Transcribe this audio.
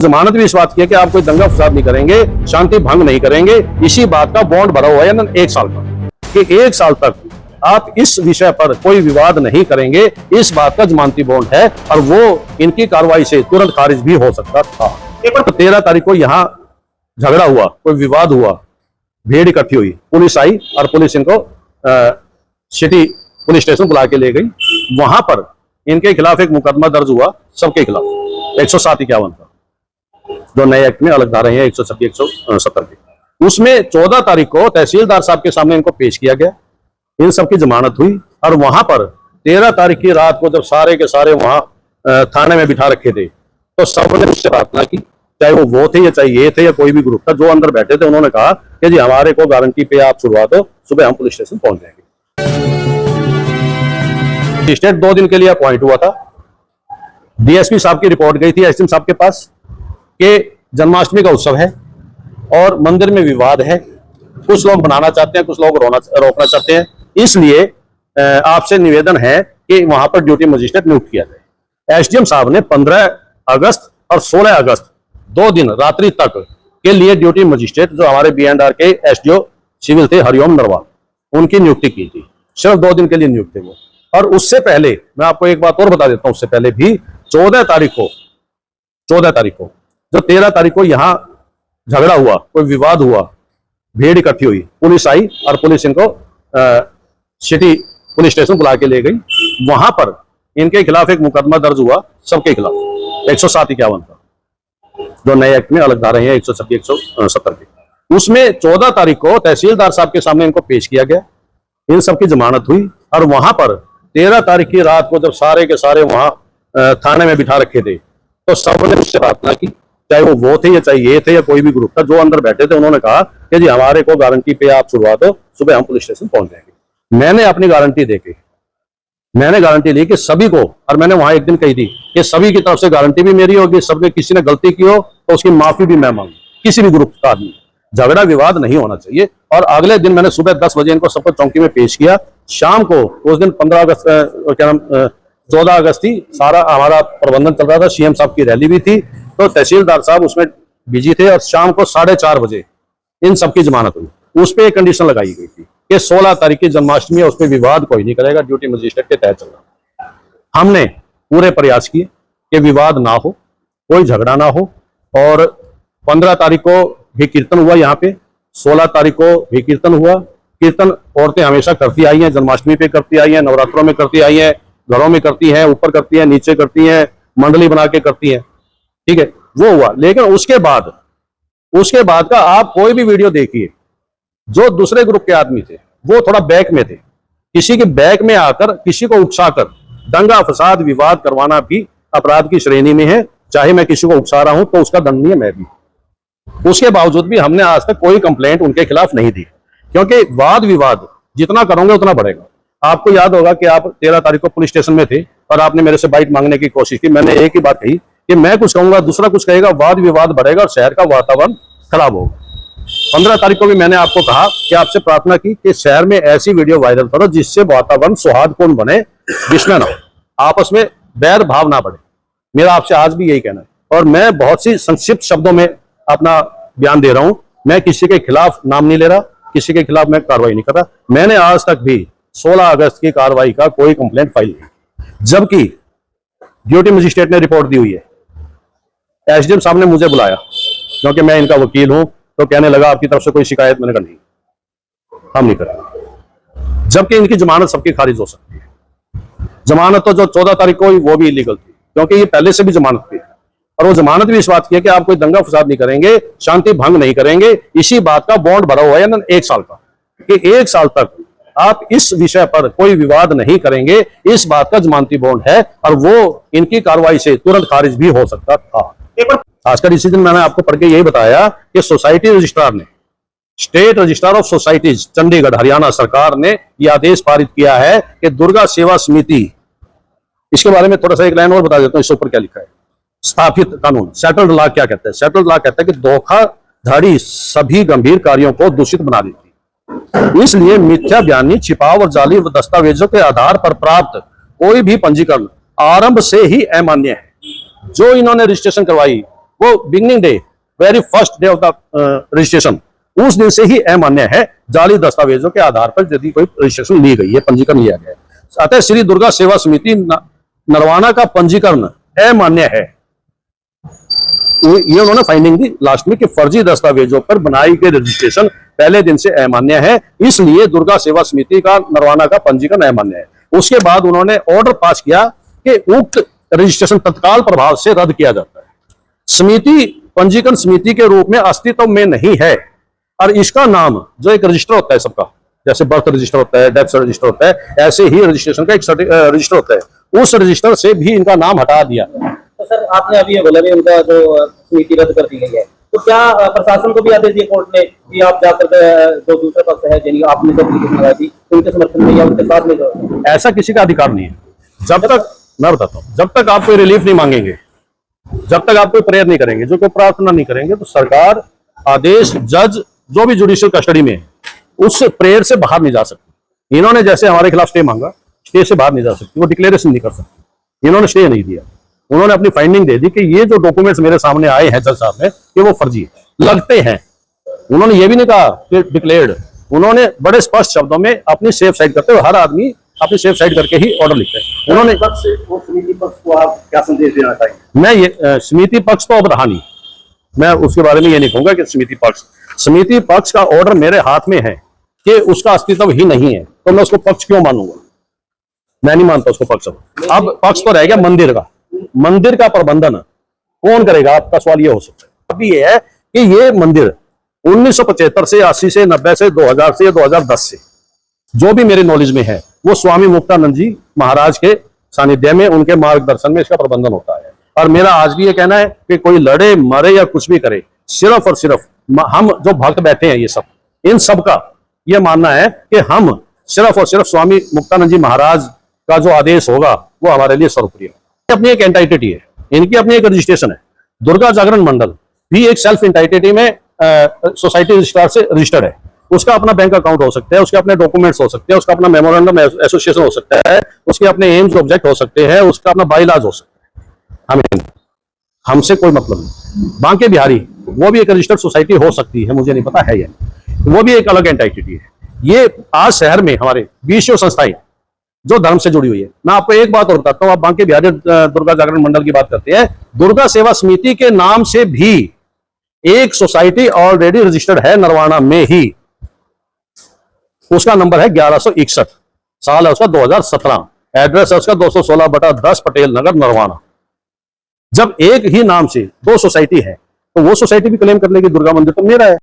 जमानत भी इस बात की है कि आप कोई दंगा फसाद नहीं करेंगे, शांति भंग नहीं करेंगे। इसी बात का बॉन्ड भरा हुआ है ना 1 साल का, कि 1 साल तक आप इस विषय पर कोई विवाद नहीं करेंगे। इस बात का जमानती बॉन्ड है और वो इनकी कार्रवाई से तुरंत खारिज भी हो सकता था। 13 तारीख को यहाँ झगड़ा हुआ, कोई विवाद हुआ, भीड़ इकट्ठी हुई, पुलिस आई और पुलिस इनको सिटी पुलिस स्टेशन बुला के ले गई। वहां पर इनके खिलाफ एक मुकदमा दर्ज हुआ, सबके खिलाफ 107-51 का, जो नए एक्ट में अलग धाराएं हैं 126-170 की। उसमें 14 तारीख को तहसीलदार साहब के सामने इनको पेश किया गया, इन सबकी जमानत हुई। और वहां पर 13 तारीख की रात को जब सारे के सारे वहां थाने में बिठा रखे थे, तो सबने उससे प्रार्थना की, चाहे वो थे या चाहे ये थे या कोई भी ग्रुप था, जो अंदर बैठे थे, उन्होंने कहा कि जी हमारे को गारंटी पे आप छुड़वा दो, सुबह हम पुलिस स्टेशन पहुंच जाएंगे। मजिस्ट्रेट 2 दिन के लिए अपॉइंट हुआ था। डीएसपी साहब की रिपोर्ट गई थी एसडीएम साहब के पास कि जन्माष्टमी का उत्सव है और मंदिर में विवाद है, कुछ लोग बनाना चाहते हैं, कुछ लोग रोकना चाहते हैं, इसलिए आपसे निवेदन है कि वहां पर ड्यूटी मजिस्ट्रेट नियुक्त किया जाए। एसडीएम साहब ने 15 अगस्त और 16 अगस्त 2 दिन रात्रि तक के लिए ड्यूटी मजिस्ट्रेट, जो हमारे B&R के एसडीओ सिविल थे हरिओम नरवाल, उनकी नियुक्ति की थी। सिर्फ 2 दिन के लिए नियुक्त थे वो। और उससे पहले मैं आपको एक बात और बता देता हूं, उससे पहले भी 14 तारीख को जो 13 तारीख को यहाँ झगड़ा हुआ, कोई विवाद हुआ, भीड़ इकट्ठी हुई, पुलिस आई और पुलिस इनको सिटी पुलिस स्टेशन बुला के ले गई। वहां पर इनके खिलाफ एक मुकदमा दर्ज हुआ, सबके खिलाफ 107-51 का, जो नए एक्ट में अलग धाराएं हैं 126-170 की। उसमें 14 तारीख को तहसीलदार साहब के सामने इनको पेश किया गया, इन सबकी जमानत हुई। और वहां पर 13 तारीख की रात को जब सारे के सारे वहां थाने में बिठा रखे थे, तो सबने उससे प्रार्थना की, चाहे वो थे या चाहे ये थे या कोई भी ग्रुप था, जो अंदर बैठे थे, उन्होंने कहा कि जी हमारे को गारंटी पे आप छुड़वा दो, सुबह हम पुलिस स्टेशन पहुंच जाएंगे। मैंने अपनी गारंटी देके मैंने गारंटी ली कि सभी को, और मैंने वहां एक दिन कही थी कि सभी की तरफ से गारंटी भी मेरी होगी, सबने किसी ने गलती की हो तो उसकी माफी भी मैं मांगू, किसी भी ग्रुप का आदमी, झगड़ा विवाद नहीं होना चाहिए। और अगले दिन मैंने सुबह 10 बजे इनको सबको चौकी में पेश किया। शाम को उस दिन 15 अगस्त 14 अगस्त थी, सारा हमारा प्रबंधन चल रहा था, सीएम साहब की रैली भी थी, तो तहसीलदार साहब उसमें बिजी थे। और शाम को 4:30 बजे इन सबकी जमानत हुई। उस पर एक कंडीशन लगाई गई थी कि 16 तारीख की जन्माष्टमी है, उस पर विवाद कोई नहीं करेगा, ड्यूटी मजिस्ट्रेट के तहत चल रहा। हमने पूरे प्रयास किए कि विवाद ना हो, कोई झगड़ा ना हो। और 15 तारीख को भी कीर्तन हुआ यहाँ पे, 16 तारीख को भी कीर्तन हुआ। कीर्तन औरतें हमेशा करती आई हैं, जन्माष्टमी पे करती आई हैं, नवरात्रों में करती आई हैं, घरों में करती हैं, ऊपर करती हैं, नीचे करती हैं, मंडली बना के करती हैं, ठीक है, वो हुआ। लेकिन उसके बाद का आप कोई भी वीडियो देखिए, जो दूसरे ग्रुप के आदमी थे वो थोड़ा बैक में थे, किसी के बैक में आकर किसी को उकसाकर दंगा फसाद विवाद करवाना भी अपराध की श्रेणी में है। चाहे मैं किसी को उकसा रहा हूं तो उसका दंडनीय मैं भी। उसके बावजूद भी हमने आज तक कोई कंप्लेंट उनके खिलाफ नहीं दी, क्योंकि वाद विवाद जितना करोगे उतना बढ़ेगा। आपको याद होगा कि आप 13 तारीख को पुलिस स्टेशन में थे और आपने मेरे से बाइट मांगने की कोशिश की। मैंने एक ही बात कही कि मैं कुछ कहूंगा, दूसरा कुछ कहेगा, वाद विवाद बढ़ेगा और शहर का वातावरण खराब होगा। 15 तारीख को भी मैंने आपको कहा कि आपसे प्रार्थना की कि शहर में ऐसी वीडियो वायरल करो जिससे वातावरण सौहार्दपूर्ण बने, जिसमें ना आपस में बैर भाव ना बढ़े। मेरा आपसे आज भी यही कहना है। और मैं बहुत सी संक्षिप्त शब्दों में अपना बयान दे रहा हूं, मैं किसी के खिलाफ नाम नहीं ले रहा, किसी के खिलाफ मैं कार्रवाई नहीं कर रहा। मैंने आज तक भी 16 अगस्त की कार्रवाई का कोई कंप्लेंट फाइल नहीं, जबकि ड्यूटी मजिस्ट्रेट ने रिपोर्ट दी हुई है। एसडीएम साहब ने मुझे बुलाया क्योंकि मैं इनका वकील हूं, तो कहने लगा आपकी तरफ से कोई शिकायत। मैंने कहा नहीं, हम नहीं करेंगे, जबकि इनकी जमानत सबकी खारिज हो सकती है। जमानत तो जो 14 तारीख को हुई वो भी इलीगल थी, क्योंकि ये पहले से भी जमानत थी। और वो जमानत भी इस बात की है कि आप कोई दंगा फसाद नहीं करेंगे, शांति भंग नहीं करेंगे। इसी बात का बॉन्ड भरा हुआ है ना 1 साल का, कि 1 साल तक आप इस विषय पर कोई विवाद नहीं करेंगे। इस बात का जमानती बॉन्ड है और वो इनकी कार्रवाई से तुरंत खारिज भी हो सकता था। खासकर इसी दिन मैंने आपको पढ़ के यही बताया कि सोसाइटी रजिस्ट्रार ने, state registrar of societies Chandigarh Haryana सरकार ने यह आदेश पारित किया है कि दुर्गा सेवा समिति, इसके बारे में थोड़ा सा एक लाइन और बता देता हूं, इसके ऊपर क्या लिखा है। स्थापित कानून सेटल्ड लॉ क्या कहता है? सेटल्ड लॉ कहता है कि धोखाधड़ी सभी गंभीर कार्यों को दूषित बना देती है, इसलिए मिथ्या बयानी, छिपाव और जाली दस्तावेजों के आधार पर प्राप्त कोई भी पंजीकरण आरंभ से ही अमान्य है। जो इन्होंने रजिस्ट्रेशन करवाई वो beginning day, very first day of the registration, उस दिन से ही अमान्य है। जाली दस्तावेजों के आधार पर यदि कोई रजिस्ट्रेशन ली गई है, पंजीकरण लिया गया है। अतः श्री दुर्गा सेवा समिति नरवाना का पंजीकरण अमान्य है। ये उन्होंने फाइंडिंग दी लास्ट में कि फर्जी दस्तावेजों पर बनाई गई रजिस्ट्रेशन पहले दिन से अमान्य है, इसलिए दुर्गा सेवा समिति का नरवाना का पंजीकरण अमान्य है। उसके बाद उन्होंने ऑर्डर पास किया कि उक्त रजिस्ट्रेशन तत्काल प्रभाव से रद्द किया जाता है। समिति पंजीकरण समिति के रूप में अस्तित्व में नहीं है और इसका नाम जो एक रजिस्टर होता है सबका, जैसे बर्थ रजिस्टर होता है, डेथ रजिस्टर होता है, ऐसे ही रजिस्ट्रेशन का एक रजिस्टर होता है, उस रजिस्टर से भी इनका नाम हटा दिया। तो सर आपने अभी ये बोला कि उनका जो समिति रद्द कर दी गई है, तो क्या प्रशासन को भी आदेश दिया कोर्ट ने कि आप जाकर जो दूसरा पक्ष है जिनकी आपने जो एप्लीकेशन लगाई थी उनके समर्थन में या उनके साथ में जो, ऐसा किसी का अधिकार नहीं है। जब तक, मैं बताता हूँ, जब तक आप कोई रिलीफ नहीं मांगेंगे, जब तक आप कोई प्रेयर नहीं करेंगे, जो कोई प्रार्थना नहीं करेंगे, तो सरकार, आदेश, जज जो भी जुडिशियल कस्टडी में है उस प्रेयर से बाहर नहीं जा सकती। इन्होंने जैसे हमारे खिलाफ स्टे मांगा, स्टे से बाहर नहीं जा सकती, वो डिक्लेरेशन नहीं कर सकती। इन्होंने स्टे नहीं दिया, उन्होंने अपनी फाइंडिंग दे दी कि ये जो डॉक्यूमेंट्स मेरे सामने आए हैं जज साहब में कि वो फर्जी लगते हैं। उन्होंने ये भी नहीं कहा कि डिक्लेयर्ड, उन्होंने बड़े स्पष्ट शब्दों में अपनी सेफ साइड करते हुए, हर आदमी अपनी सेफ साइड करके ही ऑर्डर लिखते हैं। उन्होंने समिति पक्ष को आप क्या संदेश देना चाहिए? मैं ये समिति पक्ष तो अब रहा नहीं, मैं उसके बारे में ये नहीं कहूंगा कि समिति पक्ष का ऑर्डर मेरे हाथ में है कि उसका अस्तित्व ही नहीं है, तो मैं उसको पक्ष क्यों मानूंगा? मैं नहीं मानता उसको पक्ष। अब पक्ष तो रह गया मंदिर का। मंदिर का प्रबंधन कौन करेगा? आपका सवाल ये हो सकता है। अभी ये है कि ये मंदिर 1975 से 80 से 90 से 2000 से या 2010 से जो भी मेरे नॉलेज में है वो स्वामी मुक्तानंद जी महाराज के सानिध्य में, उनके मार्गदर्शन में इसका प्रबंधन होता है। और मेरा आज भी ये कहना है कि कोई लड़े मरे या कुछ भी करे, सिर्फ और सिर्फ हम जो भक्त बैठे हैं, ये सब, इन सब का ये मानना है कि हम सिर्फ और सिर्फ स्वामी मुक्तानंद जी महाराज का जो आदेश होगा वो हमारे लिए सर्वप्रिय है। अपनी एक एंटाइटी है, इनकी अपनी एक रजिस्ट्रेशन है। दुर्गा जागरण मंडल भी एक सेल्फ एंटाइटी में सोसाइटी रजिस्ट्रार से रजिस्टर्ड है। उसका अपना बैंक अकाउंट हो सकता है, उसके अपने डॉक्यूमेंट्स हो सकते हैं, उसका अपना मेमोरेंडम एसोसिएशन हो सकता है, उसके अपने एम्स ऑब्जेक्ट हो सकते हैं, उसका अपना बाइलॉज हो सकता है। हमें हमसे कोई मतलब नहीं। बांके बिहारी वो भी एक रजिस्टर्ड सोसाइटी हो सकती है, मुझे नहीं पता है, ये वो भी एक अलग एंटाइटी है। ये आज शहर में हमारे 20 संस्थाएं जो धर्म से जुड़ी हुई है। मैं आपको एक बात और बताता हूँ, आप बांके बिहारी दुर्गा जागरण मंडल की बात करते हैं, दुर्गा सेवा समिति के नाम से भी एक सोसाइटी ऑलरेडी रजिस्टर्ड है नरवाना में ही। उसका नंबर है 1161, साल है उसका 2017, एड्रेस है उसका 216/10 पटेल नगर नरवाना। जब एक ही नाम से दो सोसाइटी है तो वो सोसाइटी भी क्लेम करने की दुर्गा मंदिर तो मेरा है।